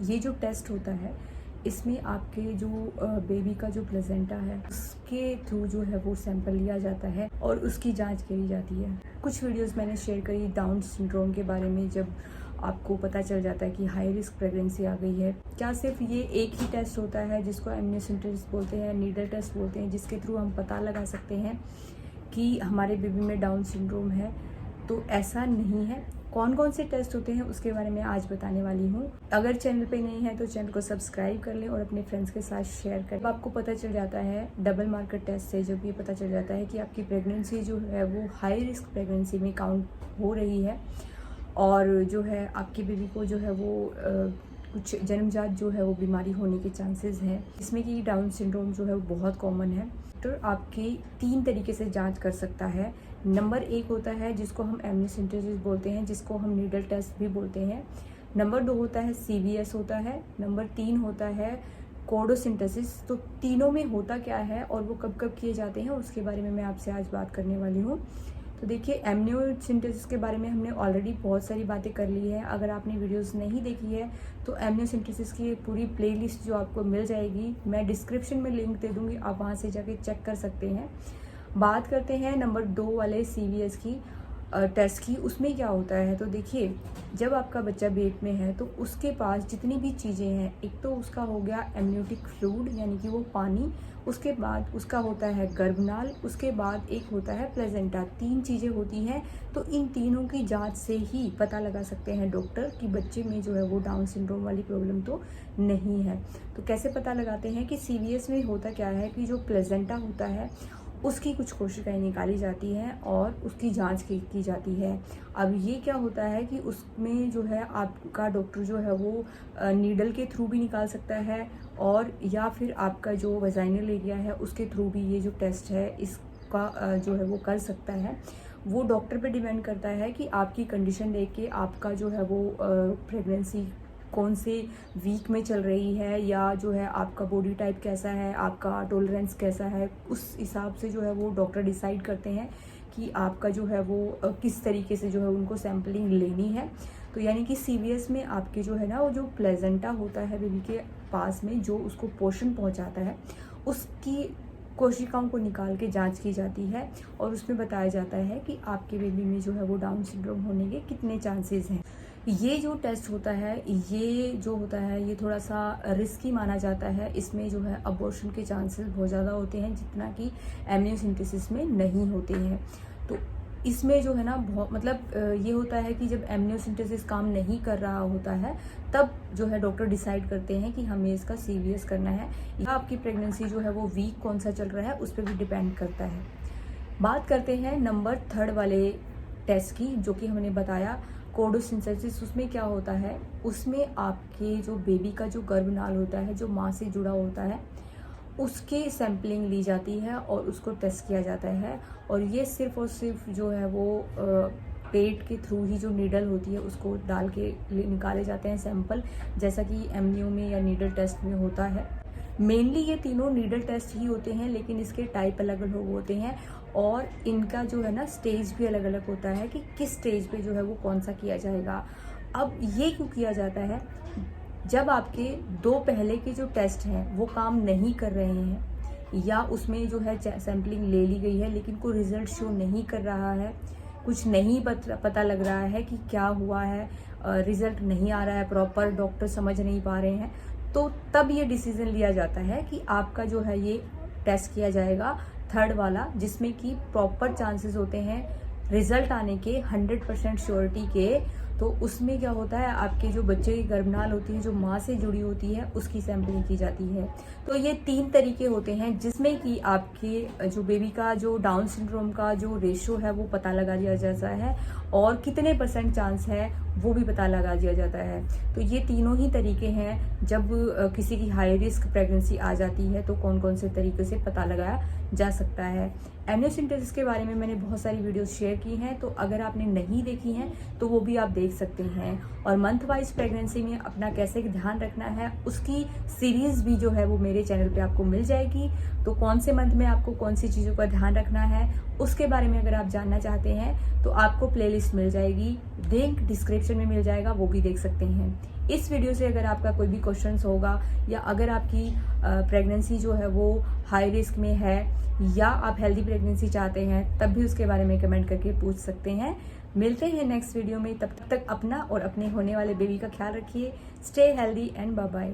ये जो टेस्ट होता है इसमें आपके जो बेबी का जो प्लेसेंटा है उसके थ्रू जो है वो सैंपल लिया जाता है और उसकी जांच करी जाती है। कुछ वीडियोस मैंने शेयर करी डाउन सिंड्रोम के बारे में, जब आपको पता चल जाता है कि हाई रिस्क प्रेगनेंसी आ गई है। क्या सिर्फ ये एक ही टेस्ट होता है जिसको एमनियोसेंटेसिस बोलते हैं, नीडल टेस्ट बोलते हैं, जिसके थ्रू हम पता लगा सकते हैं कि हमारे बेबी में डाउन सिंड्रोम है? तो ऐसा नहीं है। कौन कौन से टेस्ट होते हैं उसके बारे में आज बताने वाली हूँ। अगर चैनल पे नहीं है तो चैनल को सब्सक्राइब कर लें और अपने फ्रेंड्स के साथ शेयर करें। अब आपको पता चल जाता है डबल मार्कर टेस्ट से, जब ये पता चल जाता है कि आपकी प्रेगनेंसी जो है वो हाई रिस्क प्रेगनेंसी में काउंट हो रही है और जो है आपके बेबी को जो है वो कुछ जन्मजात जो है वो बीमारी होने के चांसेस हैं, इसमें कि डाउन सिंड्रोम जो है वो बहुत कॉमन है। डॉक्टर आपकी 3 तरीके से जांच कर सकता है। नंबर 1 होता है जिसको हम एमनियोसेंटेसिस बोलते हैं, जिसको हम नीडल टेस्ट भी बोलते हैं। नंबर 2 होता है CVS होता है। नंबर 3 होता है कोडोसिंथेसिस। तो तीनों में होता क्या है और वो कब कब किए जाते हैं उसके बारे में मैं आपसे आज बात करने वाली हूँ। तो देखिए, एमनियोसेंटेसिस के बारे में हमने ऑलरेडी बहुत सारी बातें कर ली है। अगर आपने वीडियोस नहीं देखी है तो एमनियोसेंटेसिस की पूरी प्लेलिस्ट जो आपको मिल जाएगी, मैं डिस्क्रिप्शन में लिंक दे दूँगी, आप वहाँ से जाके चेक कर सकते हैं। बात करते हैं नंबर 2 वाले CVS की टेस्ट की। उसमें क्या होता है, तो देखिए, जब आपका बच्चा पेट में है तो उसके पास जितनी भी चीज़ें हैं, एक तो उसका हो गया एमनियोटिक फ्लूइड यानी कि वो पानी, उसके बाद उसका होता है गर्भनाल, उसके बाद एक होता है प्लेसेंटा। 3 चीज़ें होती हैं। तो इन तीनों की जांच से ही पता लगा सकते हैं डॉक्टर कि बच्चे में जो है वो डाउन सिंड्रोम वाली प्रॉब्लम तो नहीं है। तो कैसे पता लगाते हैं कि CVS में होता क्या है कि जो प्लेसेंटा होता है उसकी कुछ कोशिकाएं निकाली जाती हैं और उसकी जांच की जाती है। अब ये क्या होता है कि उसमें जो है आपका डॉक्टर जो है वो नीडल के थ्रू भी निकाल सकता है और या फिर आपका जो वेजाइनल एरिया है उसके थ्रू भी ये जो टेस्ट है इसका जो है वो कर सकता है। वो डॉक्टर पे डिपेंड करता है कि आपकी कंडीशन देख के आपका जो है वो प्रेगनेंसी कौन से वीक में चल रही है या जो है आपका बॉडी टाइप कैसा है, आपका टॉलरेंस कैसा है, उस हिसाब से जो है वो डॉक्टर डिसाइड करते हैं कि आपका जो है वो किस तरीके से जो है उनको सैम्पलिंग लेनी है। तो यानी कि CVS में आपके जो है ना वो जो प्लेसेंटा होता है बेबी के पास में, जो उसको पोषण पहुंचाता है, उसकी कोशिकाओं को निकाल के जांच की जाती है और उसमें बताया जाता है कि आपके बेबी में जो है वो डाउन सिंड्रोम होने के कितने चांसेस हैं। ये जो टेस्ट होता है, ये जो होता है ये थोड़ा सा रिस्की माना जाता है। इसमें जो है अबॉर्शन के चांसेस बहुत ज़्यादा होते हैं, जितना कि एमनियोसेंटेसिस में नहीं होते हैं। तो इसमें जो है ना बहुत ये होता है कि जब एमनियोसेंटेसिस काम नहीं कर रहा होता है तब जो है डॉक्टर डिसाइड करते हैं कि हमें इसका CVS करना है, या आपकी प्रेगनेंसी जो है वो वीक कौन सा चल रहा है उस पर भी डिपेंड करता है। बात करते हैं नंबर 3 वाले टेस्ट की, जो कि हमने बताया कोडोसिंथेसिस। उसमें क्या होता है, उसमें आपके जो बेबी का जो गर्भनाल होता है, जो माँ से जुड़ा होता है, उसके सैम्पलिंग ली जाती है और उसको टेस्ट किया जाता है। और ये सिर्फ और सिर्फ जो है वो पेट के थ्रू ही जो नीडल होती है उसको डाल के निकाले जाते हैं सैंपल, जैसा कि एमनियो में या नीडल टेस्ट में होता है। मेनली ये तीनों नीडल टेस्ट ही होते हैं, लेकिन इसके टाइप अलग अलग होते हैं और इनका जो है ना स्टेज भी अलग अलग होता है कि किस स्टेज पे जो है वो कौन सा किया जाएगा। अब ये क्यों किया जाता है, जब आपके 2 पहले के जो टेस्ट हैं वो काम नहीं कर रहे हैं या उसमें जो है सैम्पलिंग ले ली गई है लेकिन कोई रिजल्ट शो नहीं कर रहा है, कुछ नहीं पता लग रहा है कि क्या हुआ है, रिजल्ट नहीं आ रहा है प्रॉपर, डॉक्टर समझ नहीं पा रहे हैं, तो तब ये डिसीजन लिया जाता है कि आपका जो है ये टेस्ट किया जाएगा 3rd वाला, जिसमें कि प्रॉपर चांसेस होते हैं रिजल्ट आने के 100% श्योरिटी के। तो उसमें क्या होता है, आपके जो बच्चे की गर्भनाल होती है, जो माँ से जुड़ी होती है, उसकी सैंपलिंग की जाती है। तो ये 3 तरीके होते हैं जिसमें कि आपके जो बेबी का जो डाउन सिंड्रोम का जो रेशो है वो पता लगा दिया जाता है और कितने % चांस है वो भी पता लगा दिया जाता है। तो ये तीनों ही तरीके हैं जब किसी की हाई रिस्क प्रेगनेंसी आ जाती है तो कौन कौन से तरीके से पता लगाया जा सकता है। एमनियोसेंटेसिस के बारे में मैंने बहुत सारी वीडियोस शेयर की हैं, तो अगर आपने नहीं देखी हैं तो वो भी आप देख सकते हैं। और मंथ वाइज प्रेगनेंसी में अपना कैसे ध्यान रखना है उसकी सीरीज़ भी जो है वो मेरे चैनल पे आपको मिल जाएगी। तो कौन से मंथ में आपको कौन सी चीज़ों का ध्यान रखना है उसके बारे में अगर आप जानना चाहते हैं तो आपको प्लेलिस्ट मिल जाएगी, लिंक डिस्क्रिप्शन डिस्क्रिप्शन में मिल जाएगा, वो भी देख सकते हैं। इस वीडियो से अगर आपका कोई भी क्वेश्चन होगा या अगर आपकी प्रेगनेंसी जो है वो हाई रिस्क में है या आप हेल्दी प्रेगनेंसी चाहते हैं, तब भी उसके बारे में कमेंट करके पूछ सकते हैं। मिलते हैं नेक्स्ट वीडियो में, तब तक अपना और अपने होने वाले बेबी का ख्याल रखिए। Stay healthy and bye bye.